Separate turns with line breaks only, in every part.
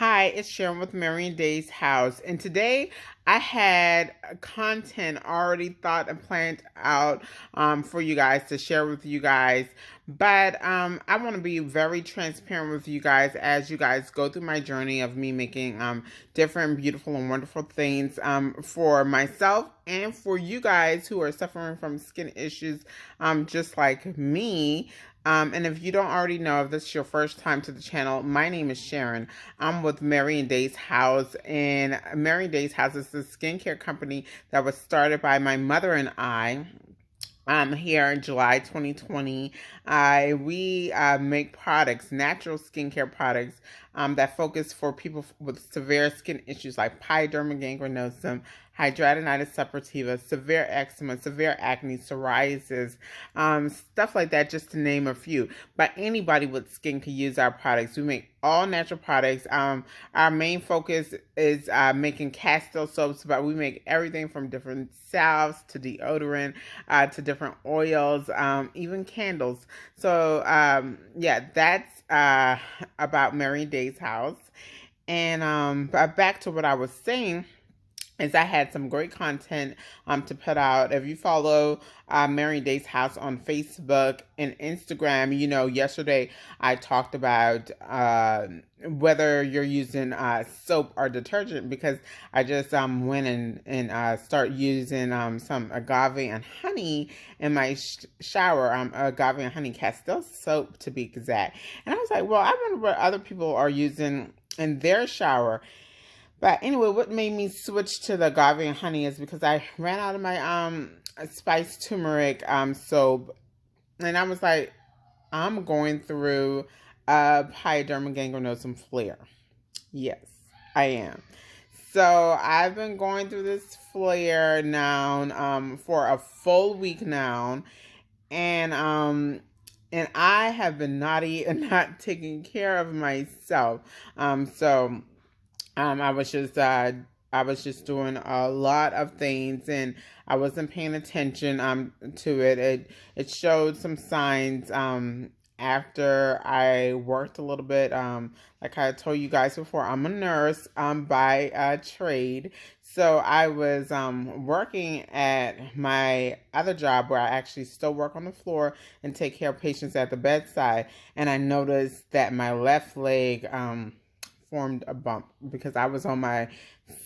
Hi, it's Sharon with Marion Day's House, and today I had content already thought and planned out for you guys to share with you guys. But I want to be very transparent with you guys as you guys go through my journey of me making different, beautiful, and wonderful things for myself and for you guys who are suffering from skin issues just like me. And if you don't already know, if this is your first time to the channel, my name is Sharon. I'm with Marion Day's House, and Marion Day's House is a skincare company that was started by my mother and I. Here in July 2020, we make products, natural skincare products, that focus for people with severe skin issues like Pyoderma Gangrenosum, hidradenitis suppurativa, severe eczema, severe acne, psoriasis, stuff like that, just to name a few. But anybody with skin can use our products. We make all natural products. Our main focus is making castile soaps, but we make everything from different salves to deodorant to different oils, even candles. So yeah, that's about Mary Day's House. And but back to what I was saying is I had some great content to put out. If you follow Mary Day's House on Facebook and Instagram, you know, yesterday I talked about whether you're using soap or detergent, because I just went and start using some agave and honey in my shower, agave and honey castile soap to be exact. And I was like, well, I wonder what other people are using in their shower. But anyway, what made me switch to the agave and honey is because I ran out of my spiced turmeric soap, and I was like, I'm going through a Pyoderma Gangrenosum flare. Yes, I am. So I've been going through this flare now for a full week now, and I have been naughty and not taking care of myself. I was just doing a lot of things, and I wasn't paying attention to it. It showed some signs after I worked a little bit. Like I told you guys before, I'm a nurse by trade. So I was working at my other job where I actually still work on the floor and take care of patients at the bedside, and I noticed that my left leg formed a bump because I was on my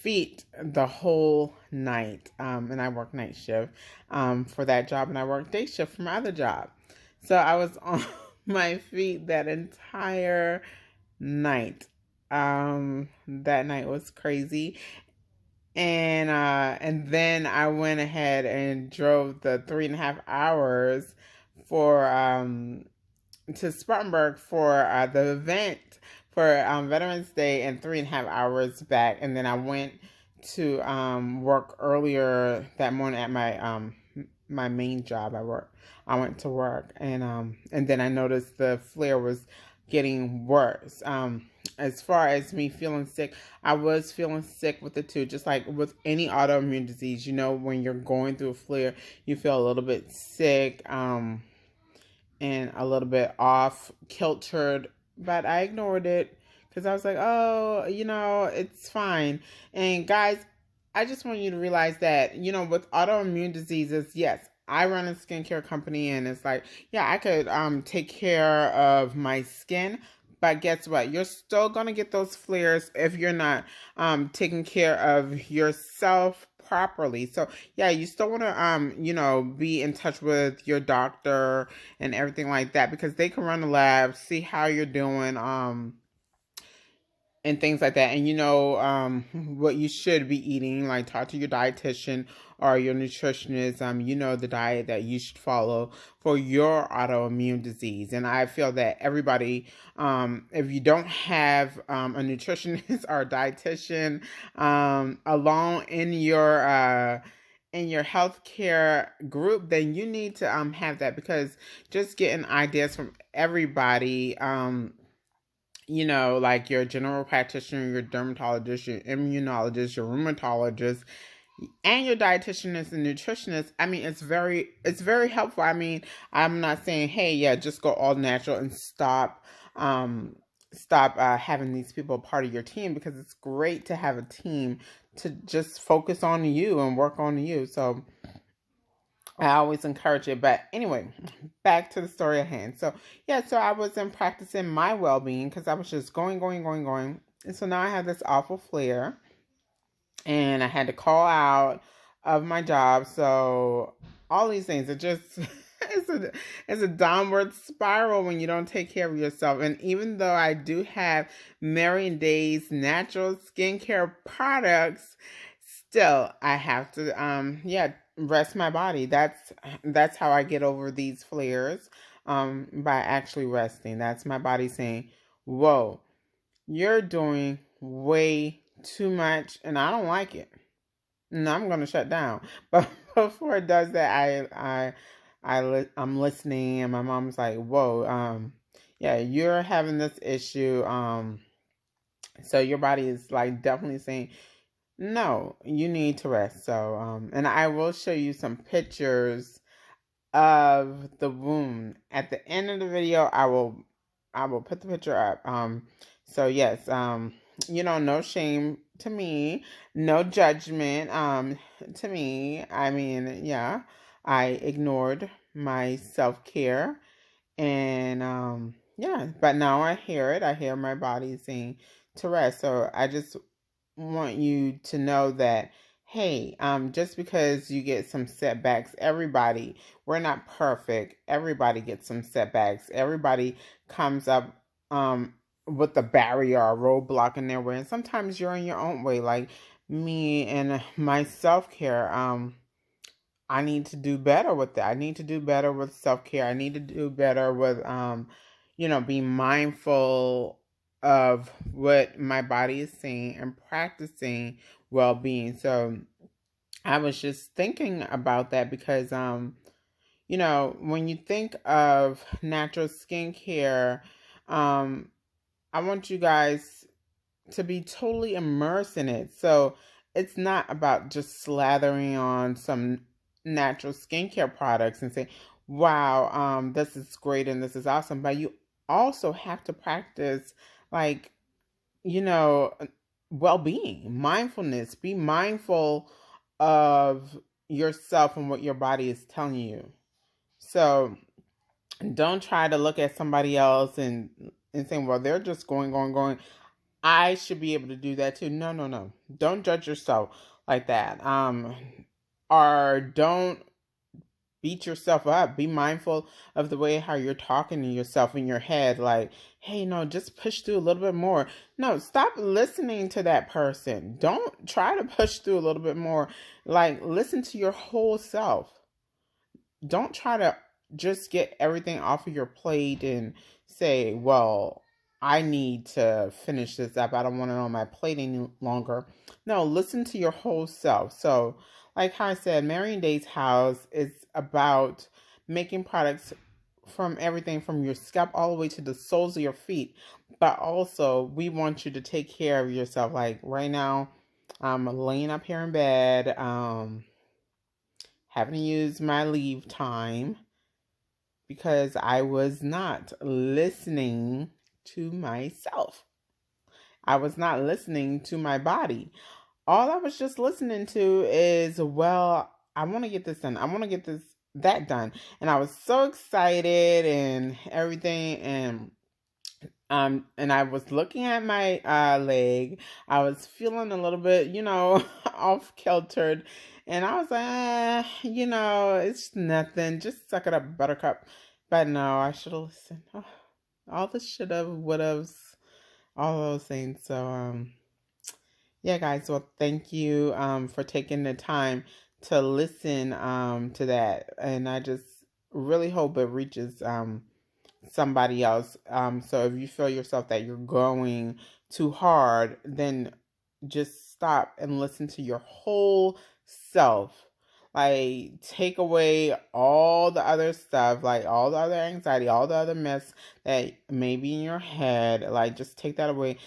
feet the whole night, and I work night shift for that job, and I work day shift for my other job. So I was on my feet that entire night. That night was crazy. And then I went ahead and drove the 3.5 hours for to Spartanburg for the event for Veterans Day, and 3.5 hours back. And then I went to work earlier that morning at my my main job. I went to work, and then I noticed the flare was getting worse. As far as me feeling sick, I was feeling sick with it too, just like with any autoimmune disease. You know, when you're going through a flare, you feel a little bit sick, and a little bit off kiltered, but I ignored it because I was like, oh, you know, it's fine. And guys, I just want you to realize that, you know, with autoimmune diseases, yes, I run a skincare company, and it's like, yeah, I could take care of my skin, but guess what? You're still gonna get those flares if you're not taking care of yourself properly. So yeah, you still want to you know, be in touch with your doctor and everything like that, because they can run the lab, see how you're doing, and things like that. And you know, what you should be eating. Like, talk to your dietitian or your nutritionist. You know, the diet that you should follow for your autoimmune disease. And I feel that everybody, if you don't have a nutritionist or a dietitian along in your healthcare group, then you need to have that, because just getting ideas from everybody, you know, like your general practitioner, your dermatologist, your immunologist, your rheumatologist, and your dietitian and nutritionist. I mean, it's very helpful. I mean, I'm not saying, hey, yeah, just go all natural and stop stop having these people part of your team, because it's great to have a team to just focus on you and work on you. So I always encourage it. But anyway, back to the story at hand. So yeah, so I wasn't practicing my well-being because I was just going. And so now I have this awful flare, and I had to call out of my job. So all these things, it just it's a downward spiral when you don't take care of yourself. And even though I do have Marion Day's natural skincare products, still I have to rest my body. That's how I get over these flares, by actually resting. That's my body saying, "Whoa, you're doing way too much and I don't like it. And I'm going to shut down." But before it does that, I'm listening, and my mom's like, "Whoa, yeah, you're having this issue. So your body is like definitely saying, no, you need to rest." So, and I will show you some pictures of the wound at the end of the video. I will put the picture up. So yes, no shame to me, no judgment to me. I mean, yeah, I ignored my self-care, and yeah, but now I hear it. I hear my body saying to rest. So I just want you to know that, hey, just because you get some setbacks, we're not perfect. Everybody gets some setbacks. Everybody comes up with a barrier or a roadblock in their way, and sometimes you're in your own way. Like me and my self-care, I need to do better with that. I need to do better with self-care. I need to do better with being mindful of what my body is saying and practicing well-being. So I was just thinking about that because when you think of natural skincare, um I want you guys to be totally immersed in it. So it's not about just slathering on some natural skincare products and say, wow, this is great and this is awesome. But you also have to practice, like, you know, well-being, mindfulness. Be mindful of yourself and what your body is telling you. So don't try to look at somebody else and saying, well, they're just going. I should be able to do that too. No, no, no. Don't judge yourself like that. Or don't beat yourself up. Be mindful of the way how you're talking to yourself in your head. Like, hey, no, just push through a little bit more. No, stop listening to that person. Don't try to push through a little bit more. Like, listen to your whole self. Don't try to just get everything off of your plate and say, well, I need to finish this up. I don't want it on my plate any longer. No, listen to your whole self. So, like how I said, Marion Day's house is about making products from everything from your scalp all the way to the soles of your feet. But also, we want you to take care of yourself. Like right now, I'm laying up here in bed, having to use my leave time because I was not listening to myself. I was not listening to my body. All I was just listening to is, well, I want to get this done. I want to get that done. And I was so excited and everything, and I was looking at my leg. I was feeling a little bit, off kiltered. And I was like, it's nothing. Just suck it up, buttercup. But no, I should have listened. Oh, all the should have, would have, all those things. So, yeah, guys. Well, thank you for taking the time to listen to that. And I just really hope it reaches somebody else. So if you feel yourself that you're going too hard, then just stop and listen to your whole self. Like, take away all the other stuff, like all the other anxiety, all the other mess that may be in your head. Like, just take that away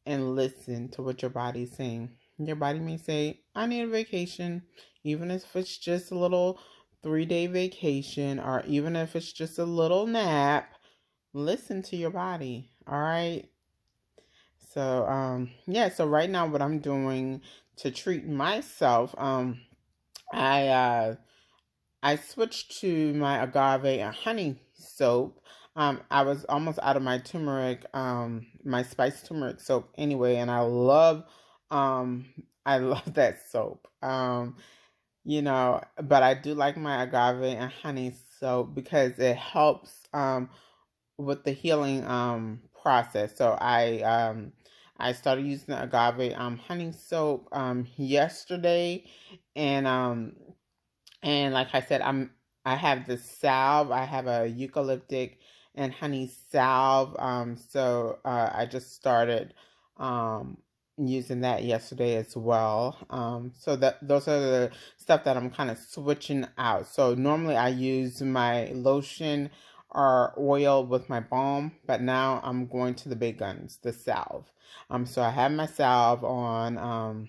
and listen to what your body's saying. Your body may say, I need a vacation, even if it's just a little 3-day vacation, or even if it's just a little nap. Listen to your body, all right? So yeah, so right now what I'm doing to treat myself, I I switched to my agave and honey soap. I was almost out of my turmeric, my spice turmeric soap anyway, and um, I love that soap. But I do like my agave and honey soap because it helps with the healing process. So I started using the agave honey soap yesterday, and like I said, I have the salve. I have a eucalyptic and honey salve. So I just started um using that yesterday as well. So that those are the stuff that I'm kind of switching out. So normally I use my lotion or oil with my balm, but now I'm going to the big guns, the salve. So I have my salve on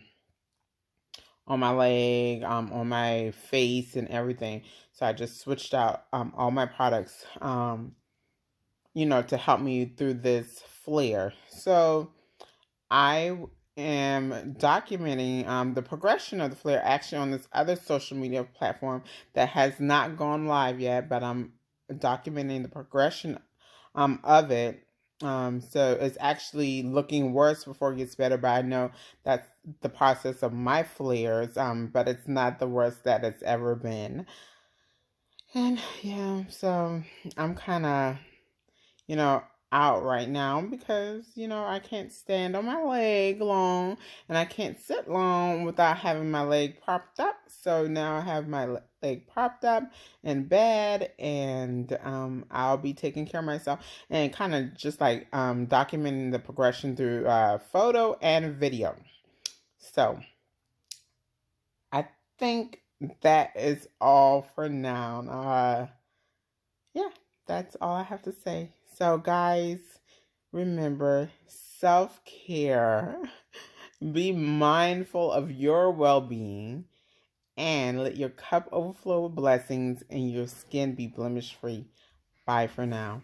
my leg, on my face and everything. So I just switched out all my products, to help me through this flare. So I am documenting the progression of the flare actually on this other social media platform that has not gone live yet, but I'm documenting the progression of it. So it's actually looking worse before it gets better, but I know that's the process of my flares, but it's not the worst that it's ever been. And yeah, so I'm kind of, you know, out right now because, I can't stand on my leg long and I can't sit long without having my leg propped up. So now I have my leg propped up in bed, and I'll be taking care of myself and kind of just like documenting the progression through photo and video. So I think that is all for now. Yeah, that's all I have to say. So, guys, remember self care, be mindful of your well being, and let your cup overflow with blessings and your skin be blemish free. Bye for now.